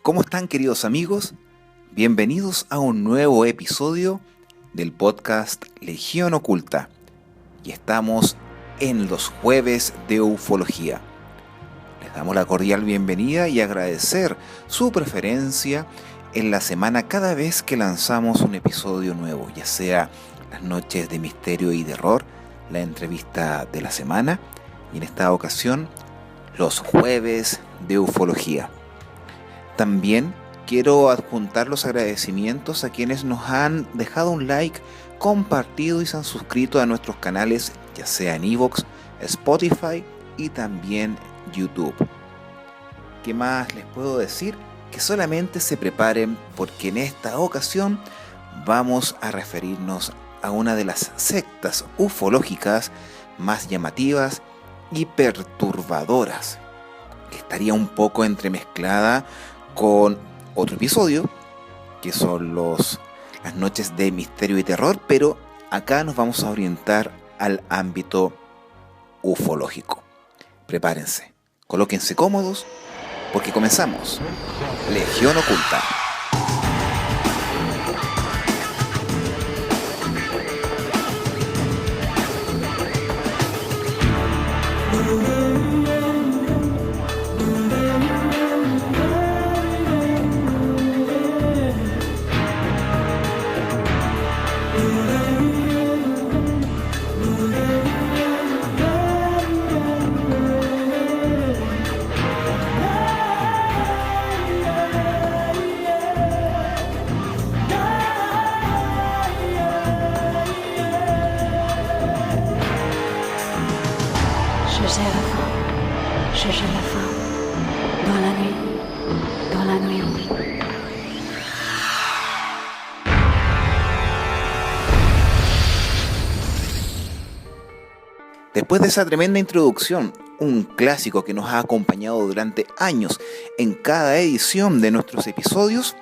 ¿Cómo están, queridos amigos? Bienvenidos a un nuevo episodio del podcast Legión Oculta. Y estamos en los jueves de ufología. Les damos la cordial bienvenida y agradecer su preferencia en la semana cada vez que lanzamos un episodio nuevo, ya sea las noches de misterio y terror, la entrevista de la semana y en esta ocasión los jueves de ufología. También quiero adjuntar los agradecimientos a quienes nos han dejado un like, compartido y se han suscrito a nuestros canales, ya sea en iVoox, Spotify y también YouTube. ¿Qué más les puedo decir? Que solamente se preparen porque en esta ocasión vamos a referirnos a una de las sectas ufológicas más llamativas y perturbadoras, que estaría un poco entremezclada con otro episodio, que son las noches de misterio y terror, pero acá nos vamos a orientar al ámbito ufológico. Prepárense, colóquense cómodos, porque comenzamos Legión Oculta. Je gère la faim, dans la nuit, Después de esa tremenda introducción, un clásico que nos ha acompañado durante años en cada edición de nuestros episodios,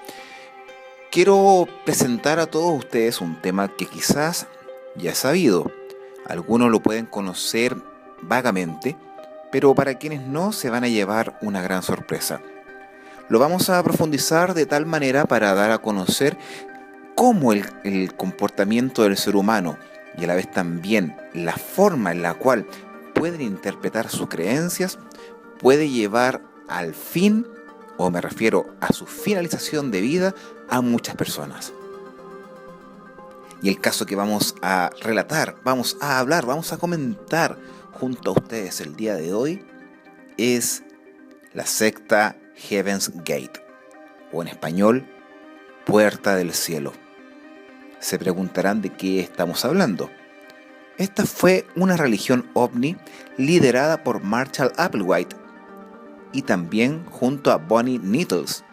quiero presentar a todos ustedes un tema que quizás ya es sabido. Algunos lo pueden conocer vagamente, pero para quienes no, se van a llevar una gran sorpresa. Lo vamos a profundizar de tal manera para dar a conocer cómo el comportamiento del ser humano y a la vez también la forma en la cual pueden interpretar sus creencias puede llevar al fin, o me refiero a su finalización de vida, a muchas personas. Y el caso que vamos a relatar, vamos a hablar, vamos a comentar junto a ustedes el día de hoy es la secta Heaven's Gate, o en español, Puerta del Cielo. Se preguntarán de qué estamos hablando. Esta fue una religión ovni liderada por Marshall Applewhite y también junto a Bonnie Needles.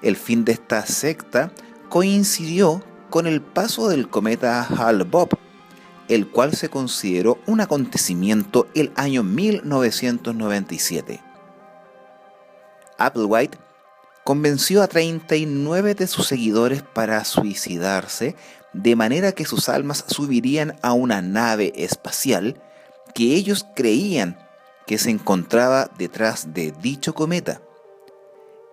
El fin de esta secta coincidió con el paso del cometa Hale-Bopp, el cual se consideró un acontecimiento el año 1997. Applewhite convenció a 39 de sus seguidores para suicidarse, de manera que sus almas subirían a una nave espacial que ellos creían que se encontraba detrás de dicho cometa.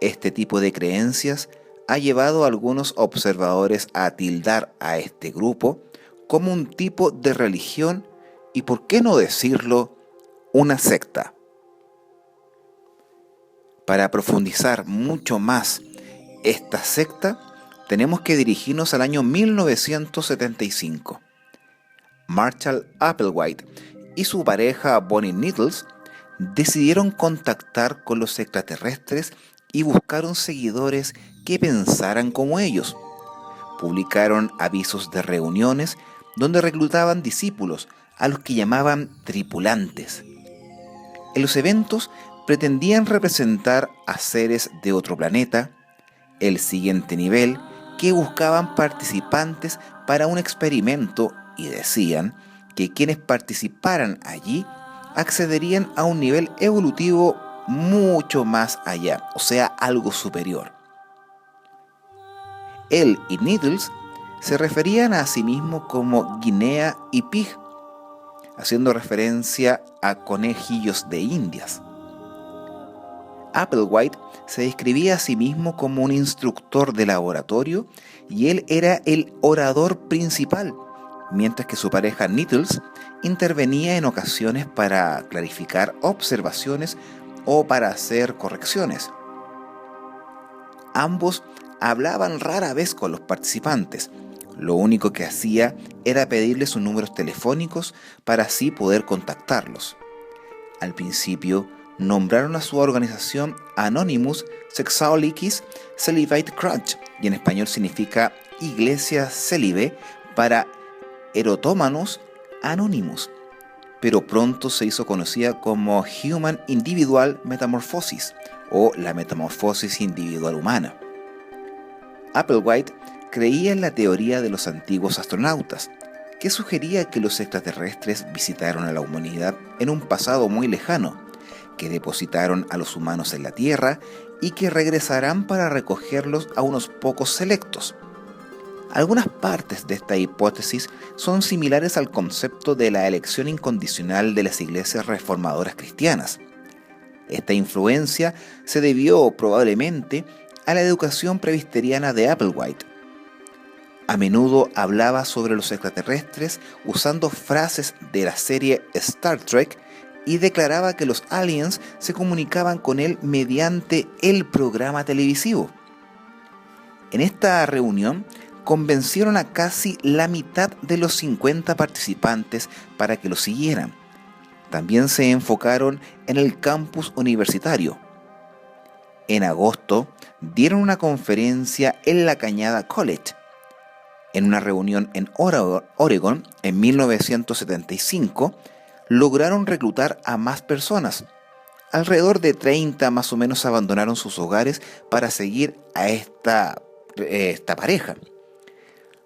Este tipo de creencias ha llevado a algunos observadores a tildar a este grupo como un tipo de religión y, por qué no decirlo, una secta. Para profundizar mucho más esta secta, tenemos que dirigirnos al año 1975. Marshall Applewhite y su pareja Bonnie Needles decidieron contactar con los extraterrestres y buscaron seguidores que pensaran como ellos. Publicaron avisos de reuniones donde reclutaban discípulos a los que llamaban tripulantes. En los eventos pretendían representar a seres de otro planeta, el siguiente nivel, que buscaban participantes para un experimento y decían que quienes participaran allí accederían a un nivel evolutivo mucho más allá, o sea, algo superior. Él y Needles se referían a sí mismos como Guinea y Pig, haciendo referencia a conejillos de Indias. Applewhite se describía a sí mismo como un instructor de laboratorio y él era el orador principal, mientras que su pareja Nettles intervenía en ocasiones para clarificar observaciones o para hacer correcciones. Ambos hablaban rara vez con los participantes. Lo único que hacía era pedirles sus números telefónicos para así poder contactarlos. Al principio, nombraron a su organización Anonymous Sexaholics Celibate Church, y en español significa Iglesia Célibe para erotómanos anónimos, pero pronto se hizo conocida como Human Individual Metamorphosis o la metamorfosis individual humana. Applewhite creía en la teoría de los antiguos astronautas, que sugería que los extraterrestres visitaron a la humanidad en un pasado muy lejano, que depositaron a los humanos en la Tierra y que regresarán para recogerlos a unos pocos selectos. Algunas partes de esta hipótesis son similares al concepto de la elección incondicional de las iglesias reformadoras cristianas. Esta influencia se debió probablemente a la educación presbiteriana de Applewhite. A menudo hablaba sobre los extraterrestres usando frases de la serie Star Trek y declaraba que los aliens se comunicaban con él mediante el programa televisivo. En esta reunión convencieron a casi la mitad de los 50 participantes para que lo siguieran. También se enfocaron en el campus universitario. En agosto dieron una conferencia en la Cañada College. En una reunión en Oregon en 1975, lograron reclutar a más personas. Alrededor de 30 más o menos abandonaron sus hogares para seguir a esta pareja,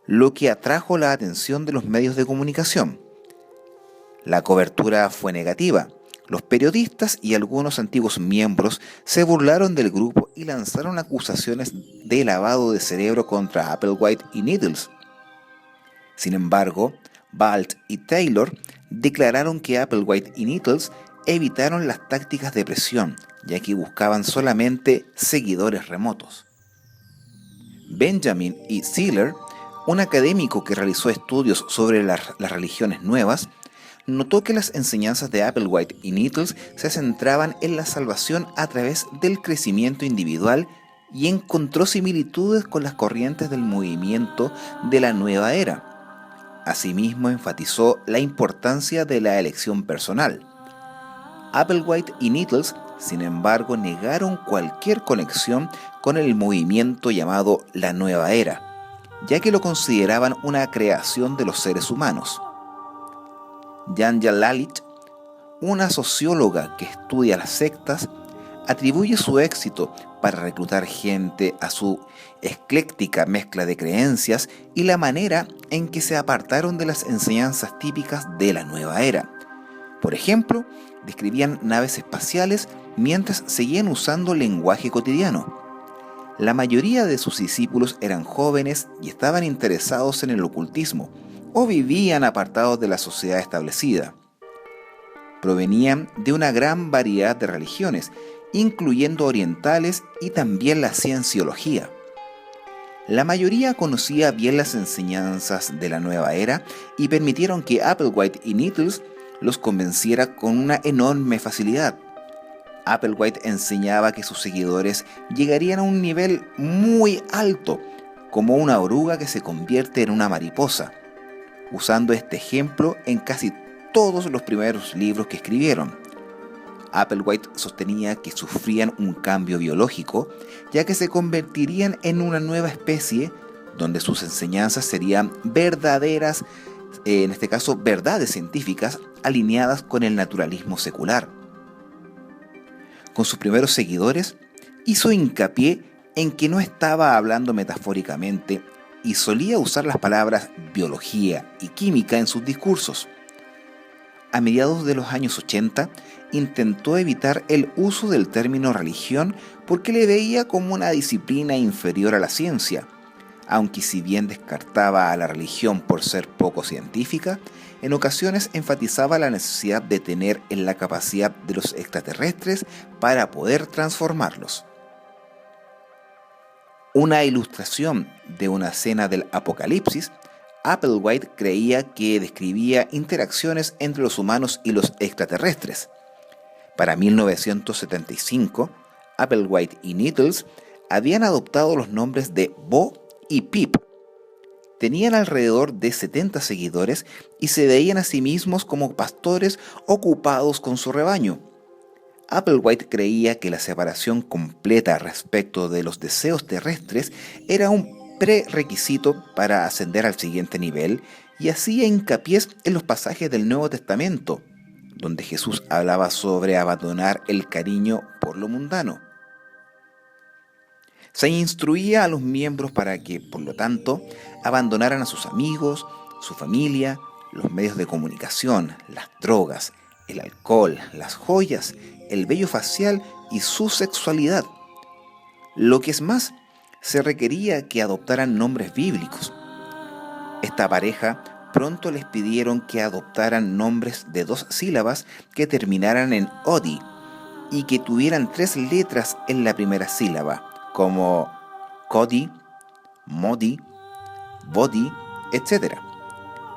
lo que atrajo la atención de los medios de comunicación. La cobertura fue negativa. Los periodistas y algunos antiguos miembros se burlaron del grupo y lanzaron acusaciones de lavado de cerebro contra Applewhite y Nettles. Sin embargo, Balt y Taylor declararon que Applewhite y Nettles evitaron las tácticas de presión, ya que buscaban solamente seguidores remotos. Benjamin E. Sealer, un académico que realizó estudios sobre las religiones nuevas, notó que las enseñanzas de Applewhite y Nettles se centraban en la salvación a través del crecimiento individual y encontró similitudes con las corrientes del movimiento de la nueva era. Asimismo, enfatizó la importancia de la elección personal. Applewhite y Nettles, sin embargo, negaron cualquier conexión con el movimiento llamado la nueva era, ya que lo consideraban una creación de los seres humanos. Janja Lalich, una socióloga que estudia las sectas, atribuye su éxito para reclutar gente a su ecléctica mezcla de creencias y la manera en que se apartaron de las enseñanzas típicas de la nueva era. Por ejemplo, describían naves espaciales mientras seguían usando lenguaje cotidiano. La mayoría de sus discípulos eran jóvenes y estaban interesados en el ocultismo o vivían apartados de la sociedad establecida. Provenían de una gran variedad de religiones, incluyendo orientales y también la cienciología. La mayoría conocía bien las enseñanzas de la nueva era y permitieron que Applewhite y Nettles los convenciera con una enorme facilidad. Applewhite enseñaba que sus seguidores llegarían a un nivel muy alto, como una oruga que se convierte en una mariposa, usando este ejemplo en casi todos los primeros libros que escribieron. Applewhite sostenía que sufrían un cambio biológico, ya que se convertirían en una nueva especie, donde sus enseñanzas serían verdaderas, en este caso verdades científicas, alineadas con el naturalismo secular. Con sus primeros seguidores, hizo hincapié en que no estaba hablando metafóricamente y solía usar las palabras biología y química en sus discursos. A mediados de los años 80, intentó evitar el uso del término religión porque le veía como una disciplina inferior a la ciencia, aunque si bien descartaba a la religión por ser poco científica, en ocasiones enfatizaba la necesidad de tener en la capacidad de los extraterrestres para poder transformarlos. Una ilustración de una escena del Apocalipsis, Applewhite creía que describía interacciones entre los humanos y los extraterrestres. Para 1975, Applewhite y Needles habían adoptado los nombres de Bo y Pip. Tenían alrededor de 70 seguidores y se veían a sí mismos como pastores ocupados con su rebaño. Applewhite creía que la separación completa respecto de los deseos terrestres era un prerequisito para ascender al siguiente nivel y hacía hincapié en los pasajes del Nuevo Testamento, donde Jesús hablaba sobre abandonar el cariño por lo mundano. Se instruía a los miembros para que, por lo tanto, abandonaran a sus amigos, su familia, los medios de comunicación, las drogas, el alcohol, las joyas, el vello facial y su sexualidad. Lo que es más, se requería que adoptaran nombres bíblicos. Esta pareja pronto les pidieron que adoptaran nombres de 2 sílabas que terminaran en Odi y que tuvieran 3 letras en la primera sílaba, como Cody, Modi, Body, etc.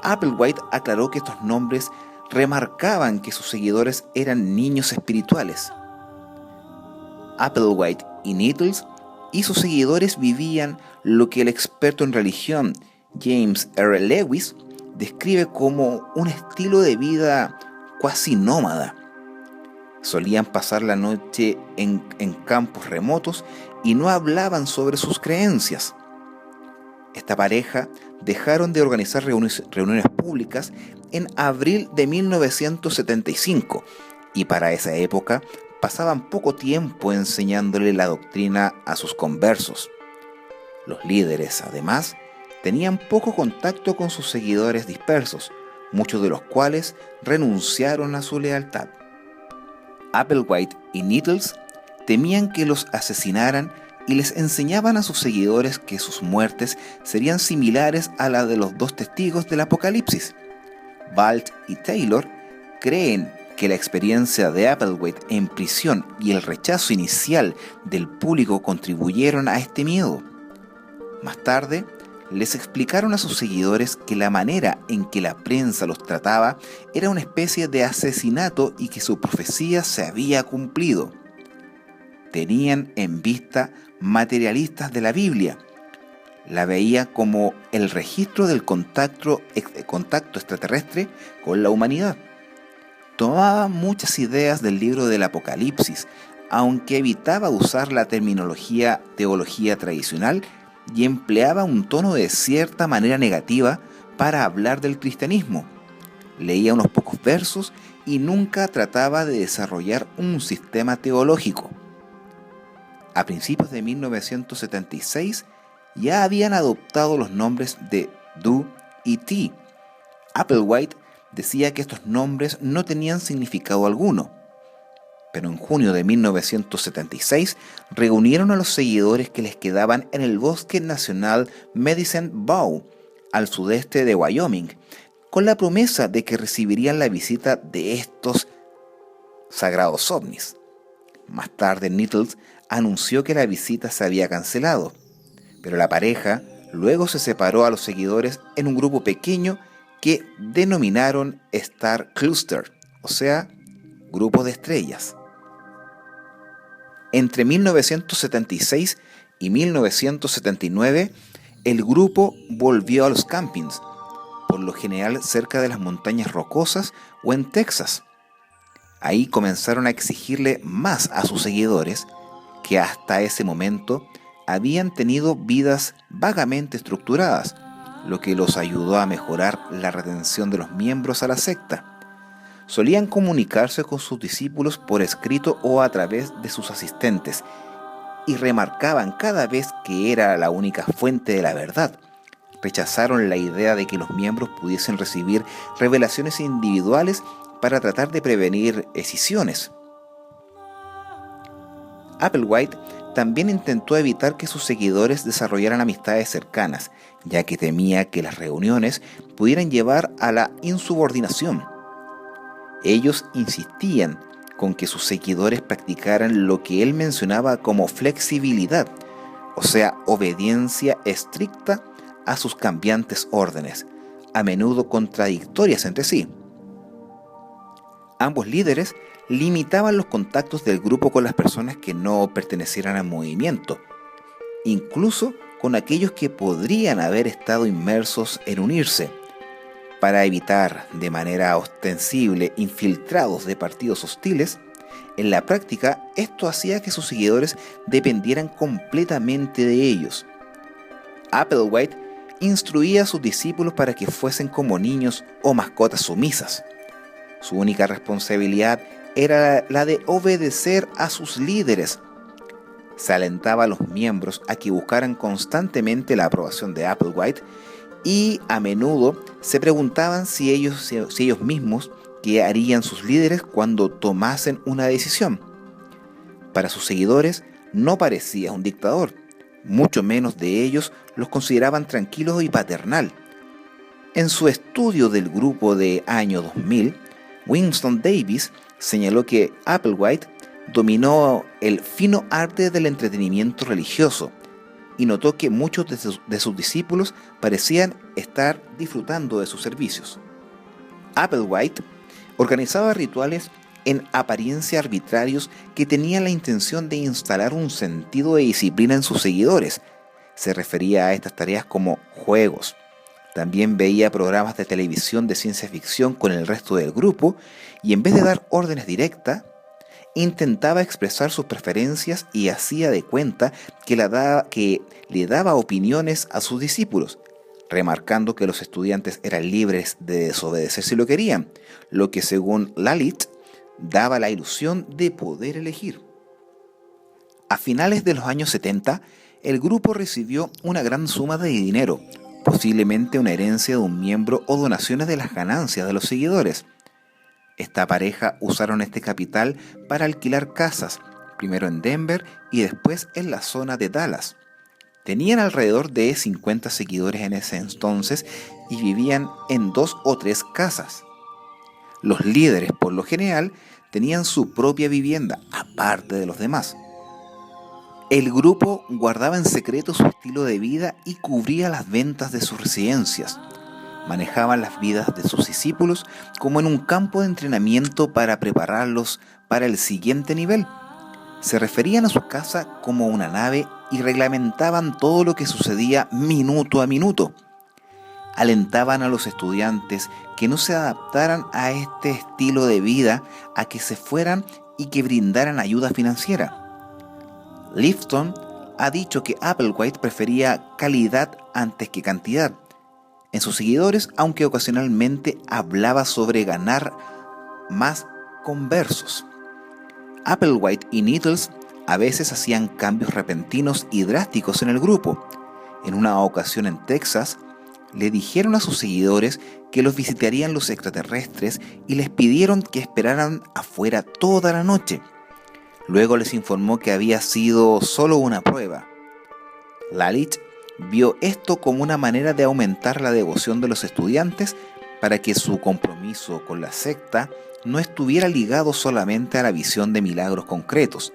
Applewhite aclaró que estos nombres remarcaban que sus seguidores eran niños espirituales. Applewhite y Needles y sus seguidores vivían lo que el experto en religión James R. Lewis describe como un estilo de vida cuasi nómada. Solían pasar la noche en campos remotos y no hablaban sobre sus creencias. Esta pareja dejaron de organizar reuniones públicas en abril de 1975 y para esa época pasaban poco tiempo enseñándole la doctrina a sus conversos. Los líderes, además, tenían poco contacto con sus seguidores dispersos, muchos de los cuales renunciaron a su lealtad. Applewhite y Needles temían que los asesinaran y les enseñaban a sus seguidores que sus muertes serían similares a la de los 2 testigos del Apocalipsis. Balt y Taylor creen que la experiencia de Applewhite en prisión y el rechazo inicial del público contribuyeron a este miedo. Más tarde, les explicaron a sus seguidores que la manera en que la prensa los trataba era una especie de asesinato y que su profecía se había cumplido. Tenían en vista materialistas de la Biblia. La veía como el registro del contacto extraterrestre con la humanidad. Tomaba muchas ideas del libro del Apocalipsis, aunque evitaba usar la terminología teología tradicional y empleaba un tono de cierta manera negativa para hablar del cristianismo. Leía unos pocos versos y nunca trataba de desarrollar un sistema teológico. A principios de 1976 ya habían adoptado los nombres de Do y T. Applewhite decía que estos nombres no tenían significado alguno, pero en junio de 1976 reunieron a los seguidores que les quedaban en el Bosque Nacional Medicine Bow, al sudeste de Wyoming, con la promesa de que recibirían la visita de estos sagrados ovnis. Más tarde, Needles anunció que la visita se había cancelado, pero la pareja luego se separó a los seguidores en un grupo pequeño que denominaron Star Cluster, o sea, grupo de estrellas. Entre 1976 y 1979, el grupo volvió a los campings, por lo general cerca de las montañas rocosas o en Texas. Ahí comenzaron a exigirle más a sus seguidores, que hasta ese momento habían tenido vidas vagamente estructuradas, lo que los ayudó a mejorar la retención de los miembros a la secta. Solían comunicarse con sus discípulos por escrito o a través de sus asistentes y remarcaban cada vez que era la única fuente de la verdad. Rechazaron la idea de que los miembros pudiesen recibir revelaciones individuales para tratar de prevenir escisiones. Applewhite también intentó evitar que sus seguidores desarrollaran amistades cercanas, ya que temía que las reuniones pudieran llevar a la insubordinación. Ellos insistían con que sus seguidores practicaran lo que él mencionaba como flexibilidad, o sea, obediencia estricta a sus cambiantes órdenes, a menudo contradictorias entre sí. Ambos líderes limitaban los contactos del grupo con las personas que no pertenecieran al movimiento, incluso con aquellos que podrían haber estado inmersos en unirse, para evitar de manera ostensible infiltrados de partidos hostiles. En la práctica, esto hacía que sus seguidores dependieran completamente de ellos. Applewhite instruía a sus discípulos para que fuesen como niños o mascotas sumisas. Su única responsabilidad era la de obedecer a sus líderes. Se alentaba a los miembros a que buscaran constantemente la aprobación de Applewhite y a menudo se preguntaban si ellos mismos qué harían sus líderes cuando tomasen una decisión. Para sus seguidores no parecía un dictador, mucho menos de ellos los consideraban tranquilos y paternal. En su estudio del grupo de año 2000, Winston Davis señaló que Applewhite dominó el fino arte del entretenimiento religioso y notó que muchos de sus discípulos parecían estar disfrutando de sus servicios. Applewhite organizaba rituales en apariencia arbitrarios que tenían la intención de instalar un sentido de disciplina en sus seguidores. Se refería a estas tareas como juegos. También veía programas de televisión de ciencia ficción con el resto del grupo y en vez de dar órdenes directas, intentaba expresar sus preferencias y hacía de cuenta que le daba opiniones a sus discípulos, remarcando que los estudiantes eran libres de desobedecer si lo querían, lo que según Lalit daba la ilusión de poder elegir. A finales de los años 70, el grupo recibió una gran suma de dinero, posiblemente una herencia de un miembro o donaciones de las ganancias de los seguidores. Esta pareja usaron este capital para alquilar casas, primero en Denver y después en la zona de Dallas. Tenían alrededor de 50 seguidores en ese entonces y vivían en 2 o 3 casas. Los líderes, por lo general, tenían su propia vivienda, aparte de los demás. El grupo guardaba en secreto su estilo de vida y cubría las ventas de sus residencias. Manejaban las vidas de sus discípulos como en un campo de entrenamiento para prepararlos para el siguiente nivel. Se referían a su casa como una nave y reglamentaban todo lo que sucedía minuto a minuto. Alentaban a los estudiantes que no se adaptaran a este estilo de vida, a que se fueran y que brindaran ayuda financiera. Lifton ha dicho que Applewhite prefería calidad antes que cantidad en sus seguidores, aunque ocasionalmente hablaba sobre ganar más con versos. Applewhite y Needles a veces hacían cambios repentinos y drásticos en el grupo. En una ocasión en Texas, le dijeron a sus seguidores que los visitarían los extraterrestres y les pidieron que esperaran afuera toda la noche. Luego les informó que había sido solo una prueba. Lalit vio esto como una manera de aumentar la devoción de los estudiantes para que su compromiso con la secta no estuviera ligado solamente a la visión de milagros concretos.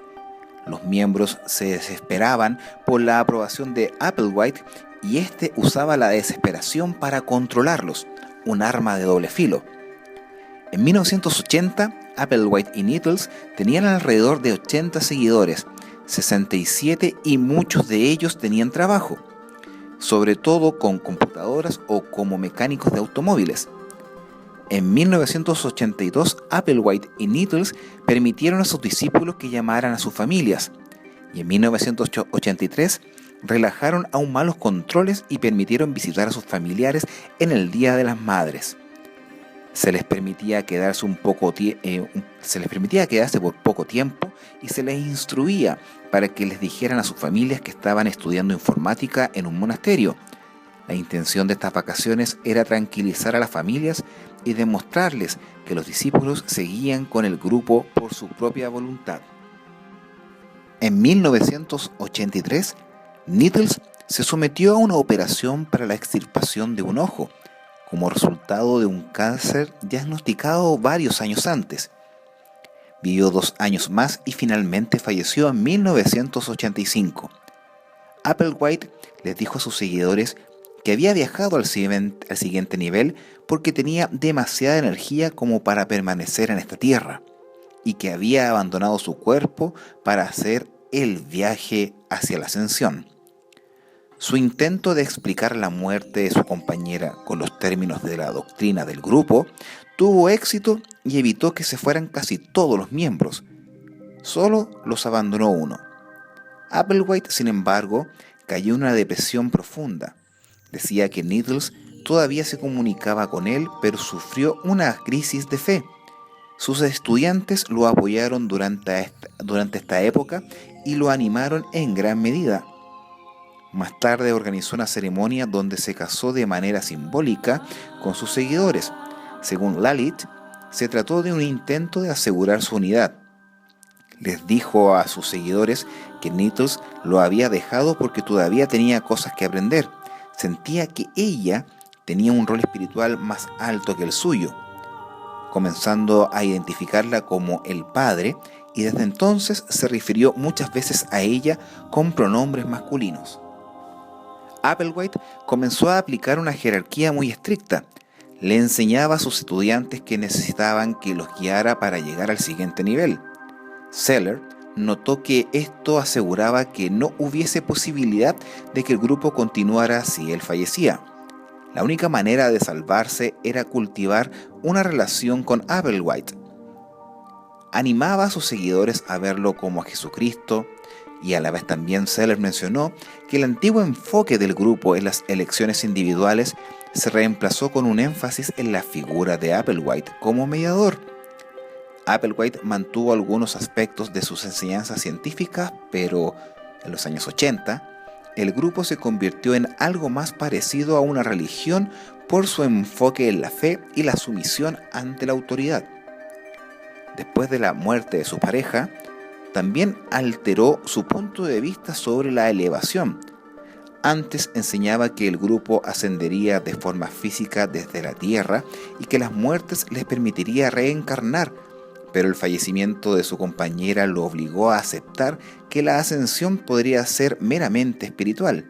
Los miembros se desesperaban por la aprobación de Applewhite y éste usaba la desesperación para controlarlos, un arma de doble filo. En 1980, Applewhite y Needles tenían alrededor de 80 seguidores, 67 y muchos de ellos tenían trabajo, sobre todo con computadoras o como mecánicos de automóviles. En 1982, Applewhite y Needles permitieron a sus discípulos que llamaran a sus familias, y en 1983 relajaron aún más los controles y permitieron visitar a sus familiares en el Día de las Madres. Se les permitía quedarse por poco tiempo y se les instruía para que les dijeran a sus familias que estaban estudiando informática en un monasterio. La intención de estas vacaciones era tranquilizar a las familias y demostrarles que los discípulos seguían con el grupo por su propia voluntad. En 1983, Needles se sometió a una operación para la extirpación de un ojo, como resultado de un cáncer diagnosticado varios años antes. Vivió 2 años más y finalmente falleció en 1985. Applewhite les dijo a sus seguidores que había viajado al siguiente nivel porque tenía demasiada energía como para permanecer en esta tierra, y que había abandonado su cuerpo para hacer el viaje hacia la ascensión. Su intento de explicar la muerte de su compañera con los términos de la doctrina del grupo tuvo éxito y evitó que se fueran casi todos los miembros. Solo los abandonó uno. Applewhite, sin embargo, cayó en una depresión profunda. Decía que Needles todavía se comunicaba con él, pero sufrió una crisis de fe. Sus estudiantes lo apoyaron durante esta época y lo animaron en gran medida. Más tarde organizó una ceremonia donde se casó de manera simbólica con sus seguidores. Según Lalit, se trató de un intento de asegurar su unidad. Les dijo a sus seguidores que Needles lo había dejado porque todavía tenía cosas que aprender. Sentía que ella tenía un rol espiritual más alto que el suyo, comenzando a identificarla como el padre, y desde entonces se refirió muchas veces a ella con pronombres masculinos. Applewhite comenzó a aplicar una jerarquía muy estricta. Le enseñaba a sus estudiantes que necesitaban que los guiara para llegar al siguiente nivel. Seller notó que esto aseguraba que no hubiese posibilidad de que el grupo continuara si él fallecía. La única manera de salvarse era cultivar una relación con Applewhite. Animaba a sus seguidores a verlo como a Jesucristo, y a la vez también Seller mencionó que el antiguo enfoque del grupo en las elecciones individuales se reemplazó con un énfasis en la figura de Applewhite como mediador. Applewhite mantuvo algunos aspectos de sus enseñanzas científicas, pero en los años 80, el grupo se convirtió en algo más parecido a una religión por su enfoque en la fe y la sumisión ante la autoridad. Después de la muerte de su pareja, también alteró su punto de vista sobre la elevación. Antes enseñaba que el grupo ascendería de forma física desde la tierra y que las muertes les permitiría reencarnar, pero el fallecimiento de su compañera lo obligó a aceptar que la ascensión podría ser meramente espiritual.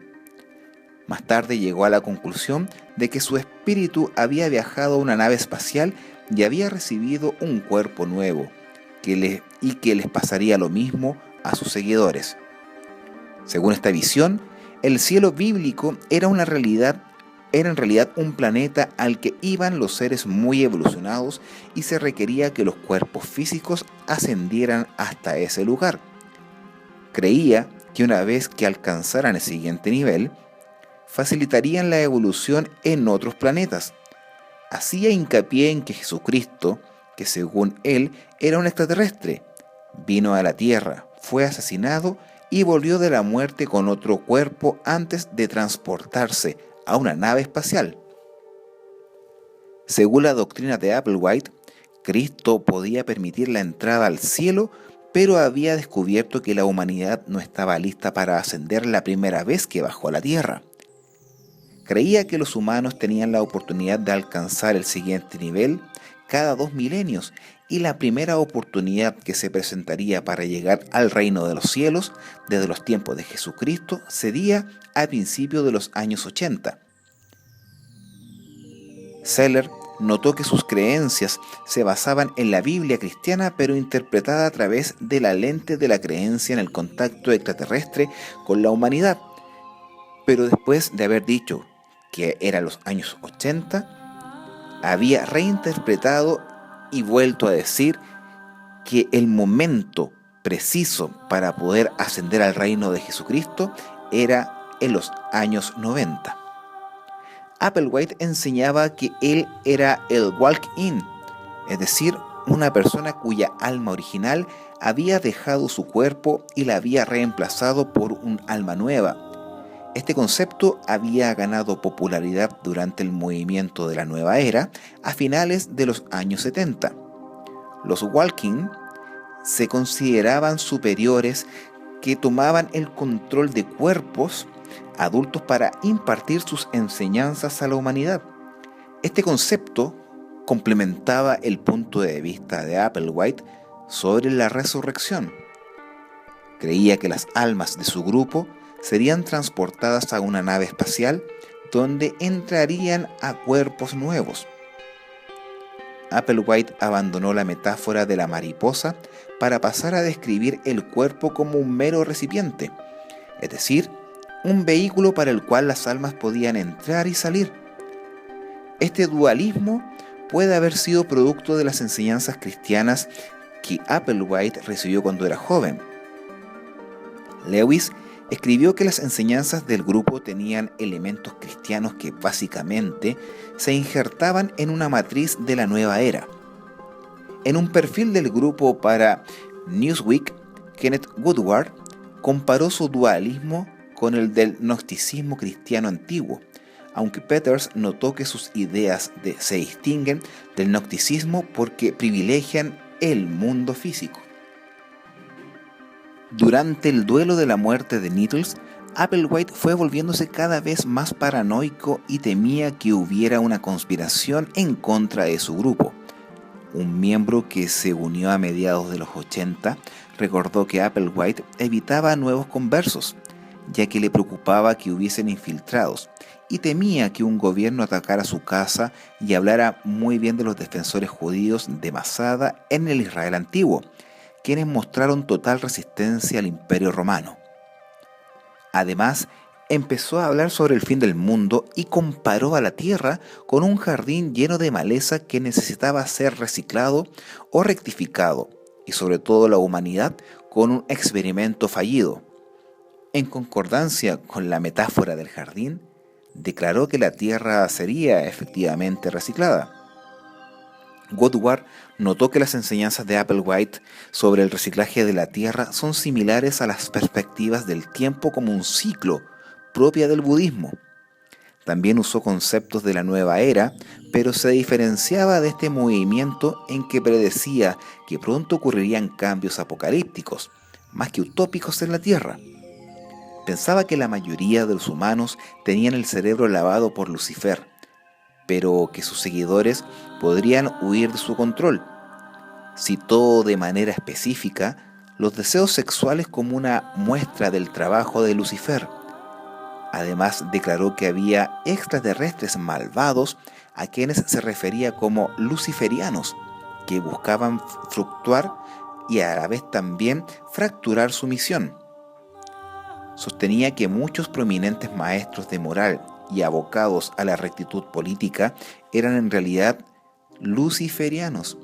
Más tarde llegó a la conclusión de que su espíritu había viajado a una nave espacial y había recibido un cuerpo nuevo, y que les pasaría lo mismo a sus seguidores. Según esta visión, el cielo bíblico era en realidad un planeta al que iban los seres muy evolucionados y se requería que los cuerpos físicos ascendieran hasta ese lugar. Creía que una vez que alcanzaran el siguiente nivel, facilitarían la evolución en otros planetas. Hacía hincapié en que Jesucristo, que según él era un extraterrestre, vino a la Tierra, fue asesinado y volvió de la muerte con otro cuerpo antes de transportarse a una nave espacial. Según la doctrina de Applewhite, Cristo podía permitir la entrada al cielo, pero había descubierto que la humanidad no estaba lista para ascender la primera vez que bajó a la Tierra. Creía que los humanos tenían la oportunidad de alcanzar el siguiente nivel cada 2 milenios, y la primera oportunidad que se presentaría para llegar al reino de los cielos desde los tiempos de Jesucristo sería a principios de los años 80. Seller notó que sus creencias se basaban en la Biblia cristiana, pero interpretada a través de la lente de la creencia en el contacto extraterrestre con la humanidad. Pero después de haber dicho que eran los años 80, había reinterpretado y vuelto a decir que el momento preciso para poder ascender al reino de Jesucristo era en los años 90. Applewhite enseñaba que él era el walk-in, es decir, una persona cuya alma original había dejado su cuerpo y la había reemplazado por un alma nueva. Este concepto había ganado popularidad durante el movimiento de la nueva era a finales de los años 70. Los walk-in se consideraban superiores que tomaban el control de cuerpos adultos para impartir sus enseñanzas a la humanidad. Este concepto complementaba el punto de vista de Applewhite sobre la resurrección. Creía que las almas de su grupo serían transportadas a una nave espacial donde entrarían a cuerpos nuevos. Applewhite abandonó la metáfora de la mariposa para pasar a describir el cuerpo como un mero recipiente, es decir, un vehículo para el cual las almas podían entrar y salir. Este dualismo puede haber sido producto de las enseñanzas cristianas que Applewhite recibió cuando era joven. Lewis escribió que las enseñanzas del grupo tenían elementos cristianos que básicamente se injertaban en una matriz de la nueva era. En un perfil del grupo para Newsweek, Kenneth Woodward comparó su dualismo con el del gnosticismo cristiano antiguo, aunque Peters notó que sus ideas se distinguen del gnosticismo porque privilegian el mundo físico. Durante el duelo de la muerte de Needles, Applewhite fue volviéndose cada vez más paranoico y temía que hubiera una conspiración en contra de su grupo. Un miembro que se unió a mediados de los 80 recordó que Applewhite evitaba nuevos conversos, ya que le preocupaba que hubiesen infiltrados, y temía que un gobierno atacara su casa y hablara muy bien de los defensores judíos de Masada en el Israel antiguo, quienes mostraron total resistencia al Imperio Romano. Además, empezó a hablar sobre el fin del mundo y comparó a la Tierra con un jardín lleno de maleza que necesitaba ser reciclado o rectificado, y sobre todo la humanidad con un experimento fallido. En concordancia con la metáfora del jardín, declaró que la Tierra sería efectivamente reciclada. Woodward notó que las enseñanzas de Applewhite sobre el reciclaje de la Tierra son similares a las perspectivas del tiempo como un ciclo propia del budismo. También usó conceptos de la nueva era, pero se diferenciaba de este movimiento en que predecía que pronto ocurrirían cambios apocalípticos, más que utópicos en la Tierra. Pensaba que la mayoría de los humanos tenían el cerebro lavado por Lucifer, pero que sus seguidores podrían huir de su control. Citó de manera específica los deseos sexuales como una muestra del trabajo de Lucifer. Además, declaró que había extraterrestres malvados a quienes se refería como luciferianos, que buscaban fluctuar y a la vez también fracturar su misión. Sostenía que muchos prominentes maestros de moral y abocados a la rectitud política eran en realidad luciferianos.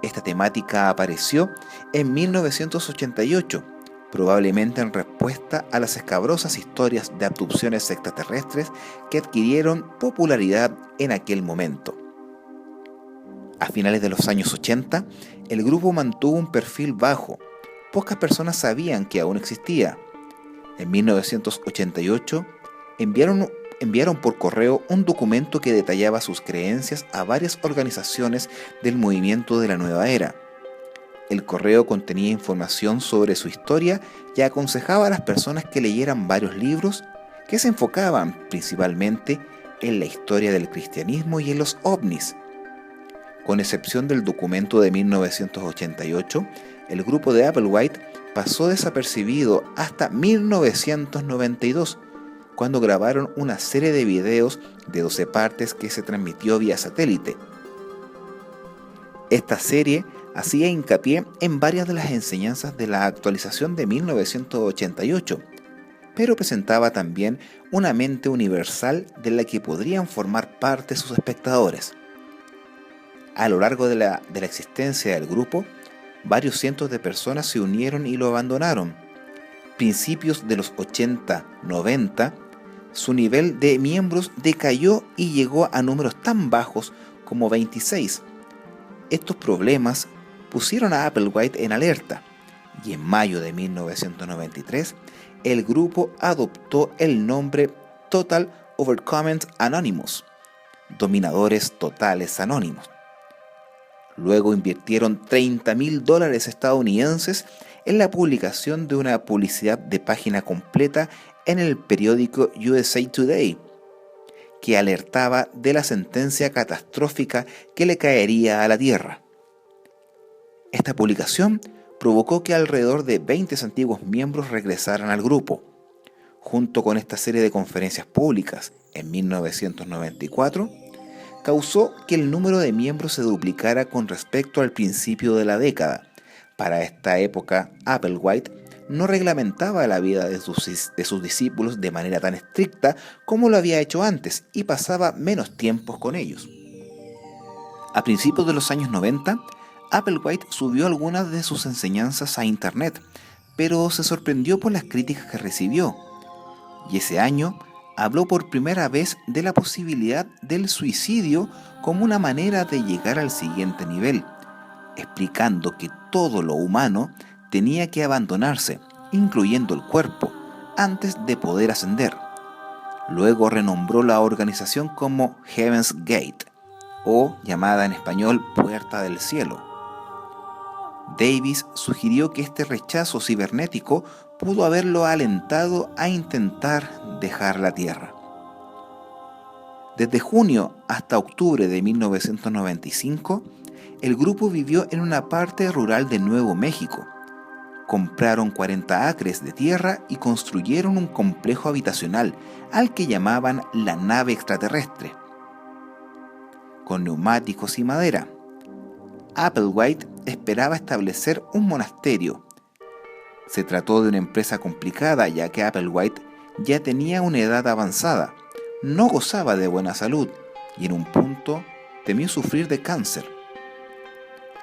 Esta temática apareció en 1988, probablemente en respuesta a las escabrosas historias de abducciones extraterrestres que adquirieron popularidad en aquel momento. A finales de los años 80, el grupo mantuvo un perfil bajo. Pocas personas sabían que aún existía. En 1988, enviaron por correo un documento que detallaba sus creencias a varias organizaciones del movimiento de la nueva era. El correo contenía información sobre su historia y aconsejaba a las personas que leyeran varios libros que se enfocaban principalmente en la historia del cristianismo y en los ovnis. Con excepción del documento de 1988, el grupo de Applewhite pasó desapercibido hasta 1992, cuando grabaron una serie de videos de 12 partes que se transmitió vía satélite. Esta serie hacía hincapié en varias de las enseñanzas de la actualización de 1988, pero presentaba también una mente universal de la que podrían formar parte sus espectadores. A lo largo de la existencia del grupo, varios cientos de personas se unieron y lo abandonaron. Principios de los 80-90, su nivel de miembros decayó y llegó a números tan bajos como 26. Estos problemas pusieron a Applewhite en alerta, y en mayo de 1993, el grupo adoptó el nombre Total Overcomers Anonymous, Dominadores Totales Anónimos. Luego invirtieron $30,000 estadounidenses en la publicación de una publicidad de página completa en el periódico USA Today, que alertaba de la sentencia catastrófica que le caería a la Tierra. Esta publicación provocó que alrededor de 20 antiguos miembros regresaran al grupo. Junto con esta serie de conferencias públicas en 1994, causó que el número de miembros se duplicara con respecto al principio de la década. Para esta época, Applewhite no reglamentaba la vida de sus discípulos de manera tan estricta como lo había hecho antes y pasaba menos tiempos con ellos. A principios de los años 90, Applewhite subió algunas de sus enseñanzas a internet, pero se sorprendió por las críticas que recibió. Y ese año habló por primera vez de la posibilidad del suicidio como una manera de llegar al siguiente nivel, explicando que todo lo humano tenía que abandonarse, incluyendo el cuerpo, antes de poder ascender. Luego renombró la organización como Heaven's Gate, o llamada en español Puerta del Cielo. Davis sugirió que este rechazo cibernético pudo haberlo alentado a intentar dejar la Tierra. Desde junio hasta octubre de 1995, el grupo vivió en una parte rural de Nuevo México. Compraron 40 acres de tierra y construyeron un complejo habitacional al que llamaban la nave extraterrestre, con neumáticos y madera. Applewhite esperaba establecer un monasterio. Se trató de una empresa complicada, ya que Applewhite ya tenía una edad avanzada, no gozaba de buena salud y en un punto temió sufrir de cáncer.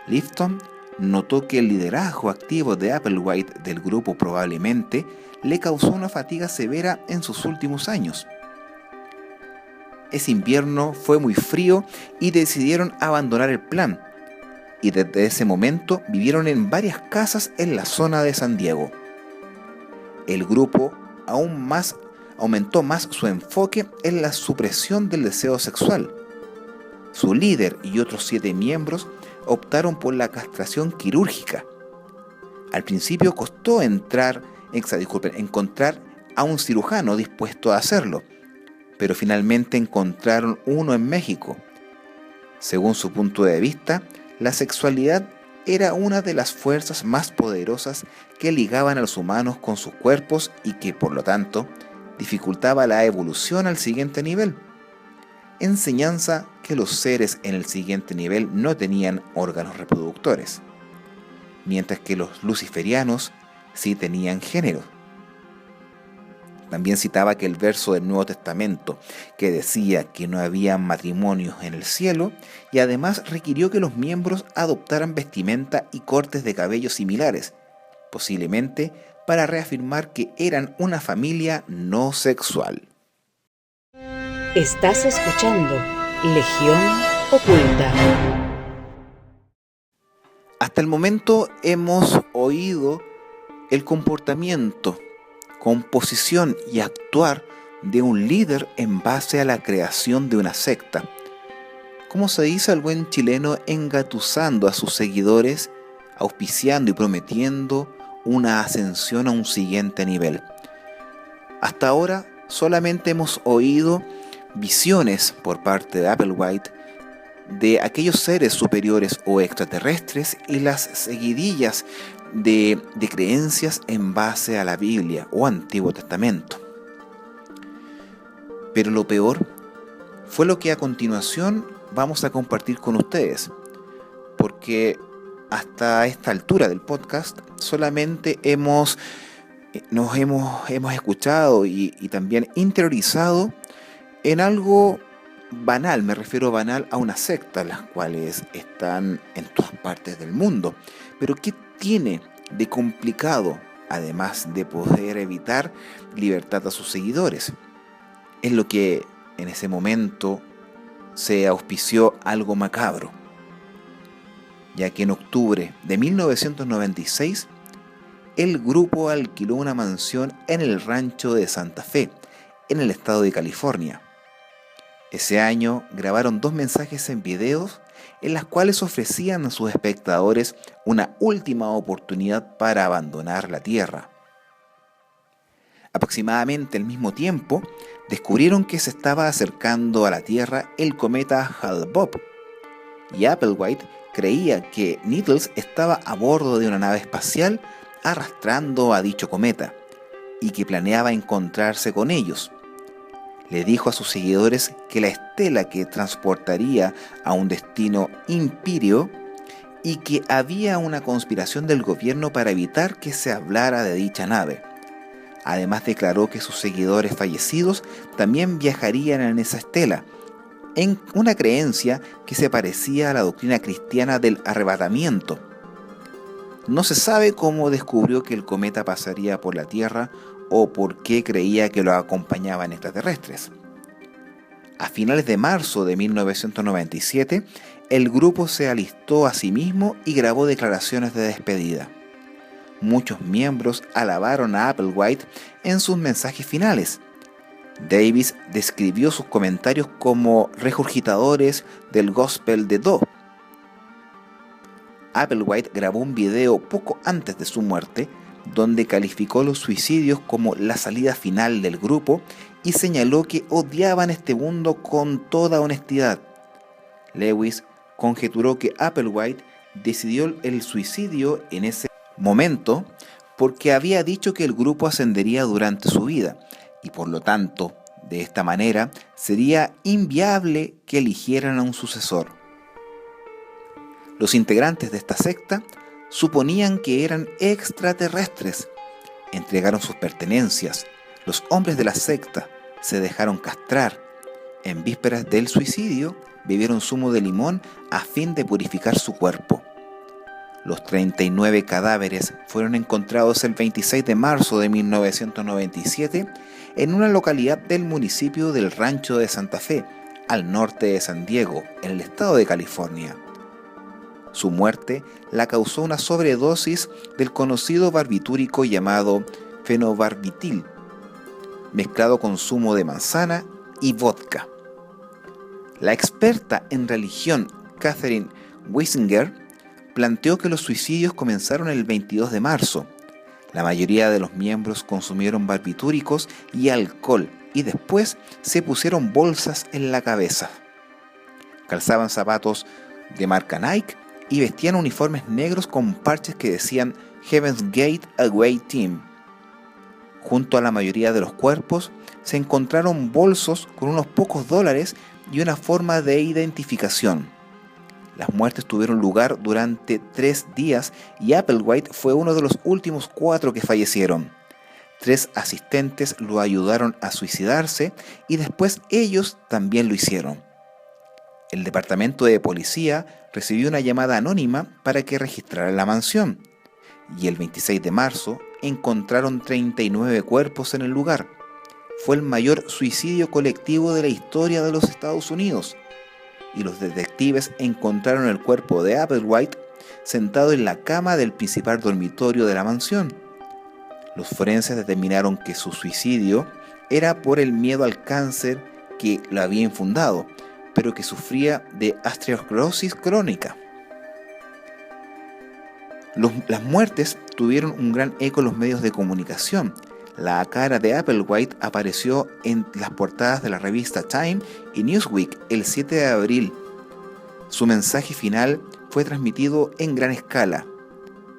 Lifton notó que el liderazgo activo de Applewhite del grupo probablemente le causó una fatiga severa en sus últimos años. Ese invierno fue muy frío y decidieron abandonar el plan, y desde ese momento vivieron en varias casas en la zona de San Diego. El grupo aumentó más su enfoque en la supresión del deseo sexual. Su líder y otros 7 miembros optaron por la castración quirúrgica. Al principio costó encontrar a un cirujano dispuesto a hacerlo, pero finalmente encontraron uno en México. Según su punto de vista, la sexualidad era una de las fuerzas más poderosas que ligaban a los humanos con sus cuerpos y que, por lo tanto, dificultaba la evolución al siguiente nivel. Enseñanza que los seres en el siguiente nivel no tenían órganos reproductores, mientras que los luciferianos sí tenían género. También citaba que el verso del Nuevo Testamento que decía que no había matrimonios en el cielo, y además requirió que los miembros adoptaran vestimenta y cortes de cabello similares, posiblemente para reafirmar que eran una familia no sexual. Estás escuchando Legión Oculta. Hasta el momento hemos oído el comportamiento, composición y actuar de un líder en base a la creación de una secta. Como se dice al buen chileno, engatusando a sus seguidores, auspiciando y prometiendo una ascensión a un siguiente nivel. Hasta ahora solamente hemos oído visiones por parte de Applewhite de aquellos seres superiores o extraterrestres y las seguidillas de creencias en base a la Biblia o Antiguo Testamento. Pero lo peor fue lo que a continuación vamos a compartir con ustedes, porque hasta esta altura del podcast solamente hemos escuchado y también interiorizado en algo banal. Me refiero banal a una secta, las cuales están en todas partes del mundo. Pero ¿qué tiene de complicado, además de poder evitar libertad a sus seguidores? Es lo que en ese momento se auspició algo macabro, ya que en octubre de 1996 el grupo alquiló una mansión en el rancho de Santa Fe, en el estado de California. Ese año grabaron 2 mensajes en videos en las cuales ofrecían a sus espectadores una última oportunidad para abandonar la Tierra. Aproximadamente al mismo tiempo, descubrieron que se estaba acercando a la Tierra el cometa Hale-Bopp, y Applewhite creía que Needles estaba a bordo de una nave espacial arrastrando a dicho cometa, y que planeaba encontrarse con ellos. Le dijo a sus seguidores que la estela que transportaría a un destino impírio y que había una conspiración del gobierno para evitar que se hablara de dicha nave. Además declaró que sus seguidores fallecidos también viajarían en esa estela, en una creencia que se parecía a la doctrina cristiana del arrebatamiento. No se sabe cómo descubrió que el cometa pasaría por la Tierra o por qué creía que lo acompañaban extraterrestres. A finales de marzo de 1997, el grupo se alistó a sí mismo y grabó declaraciones de despedida. Muchos miembros alabaron a Applewhite en sus mensajes finales. Davis describió sus comentarios como regurgitadores del gospel de Doe. Applewhite grabó un video poco antes de su muerte, donde calificó los suicidios como la salida final del grupo y señaló que odiaban este mundo con toda honestidad. Lewis conjeturó que Applewhite decidió el suicidio en ese momento porque había dicho que el grupo ascendería durante su vida y por lo tanto, de esta manera, sería inviable que eligieran a un sucesor. Los integrantes de esta secta suponían que eran extraterrestres. Entregaron sus pertenencias. Los hombres de la secta se dejaron castrar. En vísperas del suicidio, bebieron zumo de limón a fin de purificar su cuerpo. Los 39 cadáveres fueron encontrados el 26 de marzo de 1997 en una localidad del municipio del Rancho de Santa Fe, al norte de San Diego, en el estado de California. Su muerte la causó una sobredosis del conocido barbitúrico llamado fenobarbital, mezclado con zumo de manzana y vodka. La experta en religión Catherine Weisinger planteó que los suicidios comenzaron el 22 de marzo. La mayoría de los miembros consumieron barbitúricos y alcohol y después se pusieron bolsas en la cabeza. Calzaban zapatos de marca Nike y vestían uniformes negros con parches que decían Heaven's Gate Away Team. Junto a la mayoría de los cuerpos se encontraron bolsos con unos pocos dólares y una forma de identificación. Las muertes tuvieron lugar durante 3 días y Applewhite fue uno de los últimos 4 que fallecieron. 3 asistentes lo ayudaron a suicidarse y después ellos también lo hicieron. El departamento de policía recibió una llamada anónima para que registrara la mansión y el 26 de marzo encontraron 39 cuerpos en el lugar. Fue el mayor suicidio colectivo de la historia de los Estados Unidos y los detectives encontraron el cuerpo de Applewhite sentado en la cama del principal dormitorio de la mansión. Los forenses determinaron que su suicidio era por el miedo al cáncer que lo había infundado, pero que sufría de osteoporosis crónica. Las muertes tuvieron un gran eco en los medios de comunicación. La cara de Applewhite apareció en las portadas de la revista Time y Newsweek el 7 de abril. Su mensaje final fue transmitido en gran escala.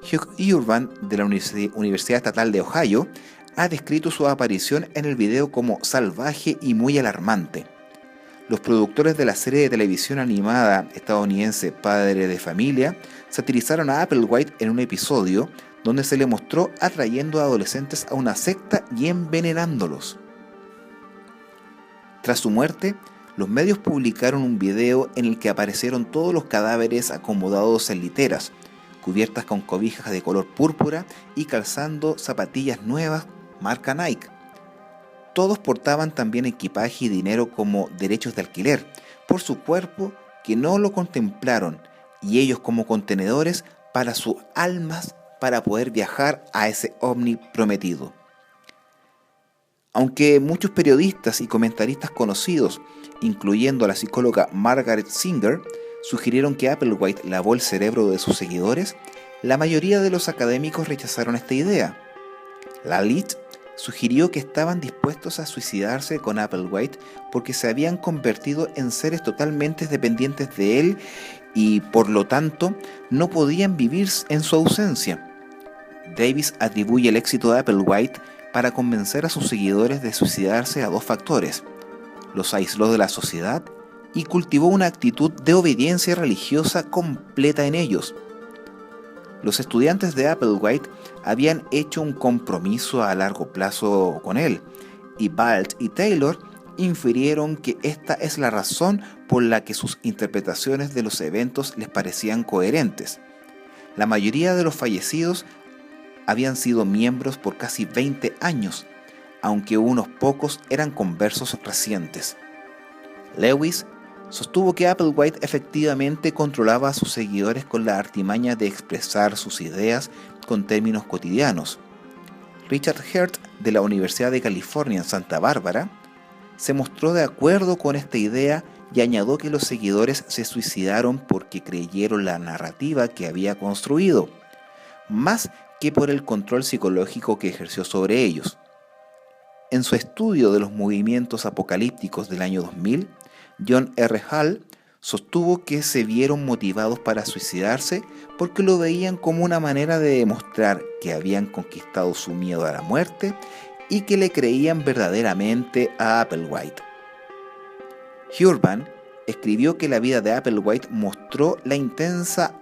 Hugh Urban, de la Universidad Estatal de Ohio, ha descrito su aparición en el video como salvaje y muy alarmante. Los productores de la serie de televisión animada estadounidense Padre de Familia satirizaron a Applewhite en un episodio donde se le mostró atrayendo a adolescentes a una secta y envenenándolos. Tras su muerte, los medios publicaron un video en el que aparecieron todos los cadáveres acomodados en literas, cubiertas con cobijas de color púrpura y calzando zapatillas nuevas marca Nike. Todos portaban también equipaje y dinero como derechos de alquiler por su cuerpo que no lo contemplaron y ellos como contenedores para sus almas para poder viajar a ese ovni prometido. Aunque muchos periodistas y comentaristas conocidos, incluyendo a la psicóloga Margaret Singer, sugirieron que Applewhite lavó el cerebro de sus seguidores, la mayoría de los académicos rechazaron esta idea. Lalit sugirió que estaban dispuestos a suicidarse con Applewhite porque se habían convertido en seres totalmente dependientes de él y, por lo tanto, no podían vivir en su ausencia. Davis atribuye el éxito de Applewhite para convencer a sus seguidores de suicidarse a dos factores: los aisló de la sociedad y cultivó una actitud de obediencia religiosa completa en ellos. Los estudiantes de Applewhite habían hecho un compromiso a largo plazo con él, y Balt y Taylor infirieron que esta es la razón por la que sus interpretaciones de los eventos les parecían coherentes. La mayoría de los fallecidos habían sido miembros por casi 20 años, aunque unos pocos eran conversos recientes. Lewis sostuvo que Applewhite efectivamente controlaba a sus seguidores con la artimaña de expresar sus ideas con términos cotidianos. Richard Hurt, de la Universidad de California en Santa Bárbara, se mostró de acuerdo con esta idea y añadió que los seguidores se suicidaron porque creyeron la narrativa que había construido, más que por el control psicológico que ejerció sobre ellos. En su estudio de los movimientos apocalípticos del año 2000, John R. Hall sostuvo que se vieron motivados para suicidarse porque lo veían como una manera de demostrar que habían conquistado su miedo a la muerte y que le creían verdaderamente a Applewhite. Urban escribió que la vida de Applewhite mostró la intensa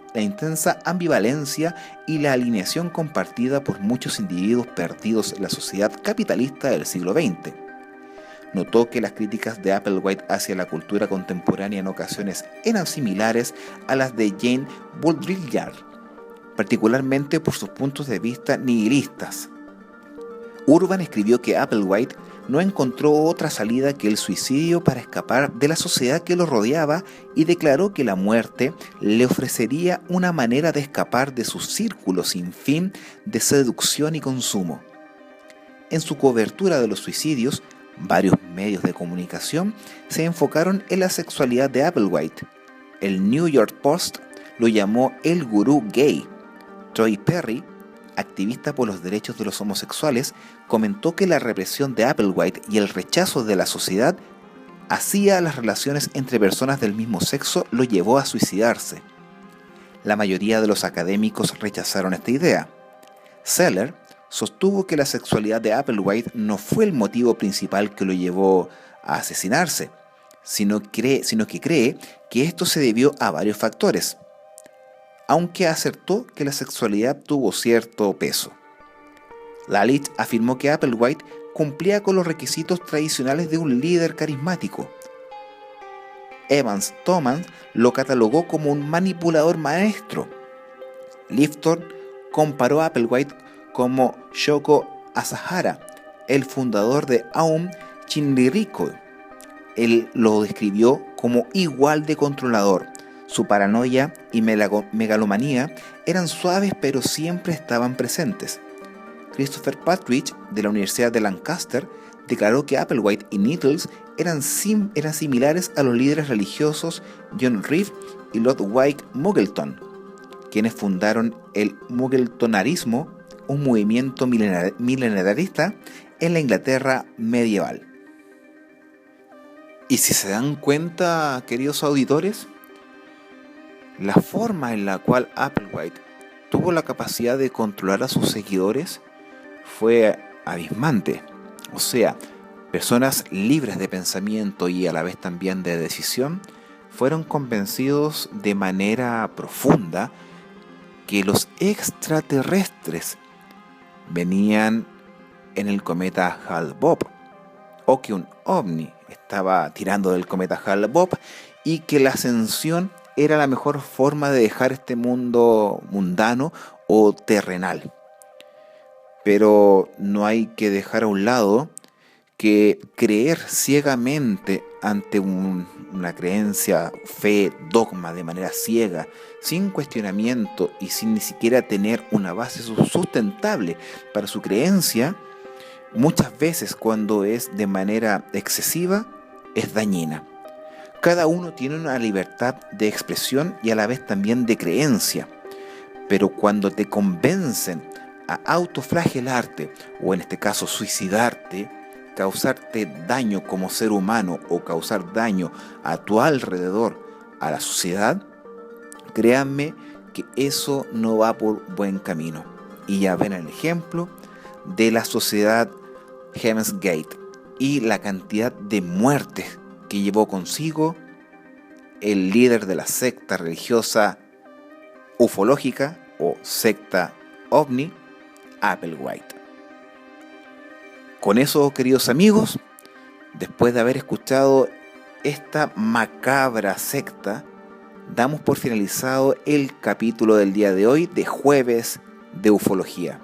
ambivalencia y la alineación compartida por muchos individuos perdidos en la sociedad capitalista del siglo XX. Notó que las críticas de Applewhite hacia la cultura contemporánea en ocasiones eran similares a las de Jane Baudrillard, particularmente por sus puntos de vista nihilistas. Urban escribió que Applewhite no encontró otra salida que el suicidio para escapar de la sociedad que lo rodeaba y declaró que la muerte le ofrecería una manera de escapar de su círculo sin fin de seducción y consumo. En su cobertura de los suicidios, varios medios de comunicación se enfocaron en la sexualidad de Applewhite. El New York Post lo llamó el gurú gay. Troy Perry, activista por los derechos de los homosexuales, comentó que la represión de Applewhite y el rechazo de la sociedad hacia las relaciones entre personas del mismo sexo lo llevó a suicidarse. La mayoría de los académicos rechazaron esta idea. Seller sostuvo que la sexualidad de Applewhite no fue el motivo principal que lo llevó a asesinarse, sino que cree que esto se debió a varios factores, aunque acertó que la sexualidad tuvo cierto peso. Lalit afirmó que Applewhite cumplía con los requisitos tradicionales de un líder carismático. Evans Thomas lo catalogó como un manipulador maestro. Lifton comparó a Applewhite como Shoko Asahara, el fundador de Aum Shinrikyo. Él lo describió como igual de controlador. Su paranoia y megalomanía eran suaves pero siempre estaban presentes. Christopher Partridge, de la Universidad de Lancaster, declaró que Applewhite y Needles eran similares a los líderes religiosos John Reeve y Ludwig Muggleton, quienes fundaron el Muggletonarismo, un movimiento milenarista en la Inglaterra medieval. Y si se dan cuenta, queridos auditores, la forma en la cual Applewhite tuvo la capacidad de controlar a sus seguidores fue abismante. O sea, personas libres de pensamiento y a la vez también de decisión fueron convencidos de manera profunda que los extraterrestres venían en el cometa Hale-Bopp, o que un ovni estaba tirando del cometa Hale-Bopp y que la ascensión era la mejor forma de dejar este mundo mundano o terrenal. Pero no hay que dejar a un lado que creer ciegamente ante una creencia, fe, dogma de manera ciega, sin cuestionamiento y sin ni siquiera tener una base sustentable para su creencia, muchas veces cuando es de manera excesiva, es dañina. Cada uno tiene una libertad de expresión y a la vez también de creencia. Pero cuando te convencen a autoflagelarte, o en este caso suicidarte, causarte daño como ser humano o causar daño a tu alrededor, a la sociedad, créanme que eso no va por buen camino. Y ya ven el ejemplo de la sociedad Heaven's Gate y la cantidad de muertes que llevó consigo el líder de la secta religiosa ufológica o secta ovni, Applewhite. Con eso, queridos amigos, después de haber escuchado esta macabra secta, damos por finalizado el capítulo del día de hoy de Jueves de Ufología.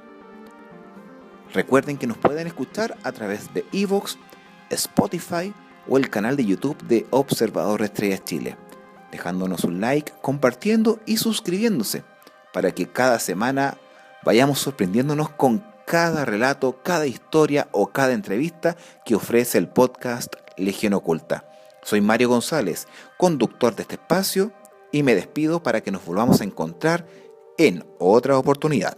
Recuerden que nos pueden escuchar a través de iVoox, Spotify o el canal de YouTube de Observador de Estrellas Chile, dejándonos un like, compartiendo y suscribiéndose para que cada semana vayamos sorprendiéndonos con cada relato, cada historia o cada entrevista que ofrece el podcast Legión Oculta. Soy Mario González, conductor de este espacio, y me despido para que nos volvamos a encontrar en otra oportunidad.